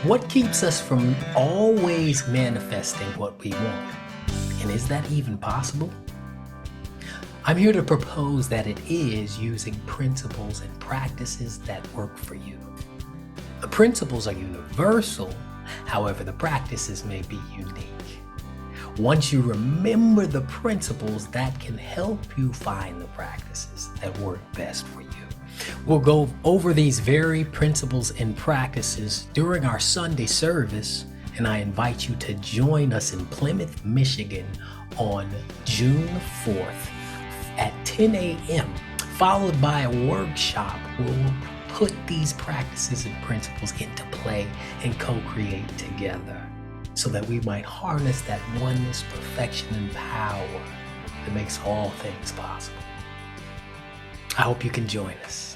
What keeps us from always manifesting what we want? And is that even possible? I'm here to propose that it is using principles and practices that work for you. The principles are universal, however, the practices may be unique. Once you remember the principles, that can help you find the practices that work best for you. We'll go over these very principles and practices during our Sunday service, and I invite you to join us in Plymouth, Michigan on June 4th at 10 a.m., followed by a workshop where we'll put these practices and principles into play and co-create together so that we might harness that oneness, perfection, and power that makes all things possible. I hope you can join us.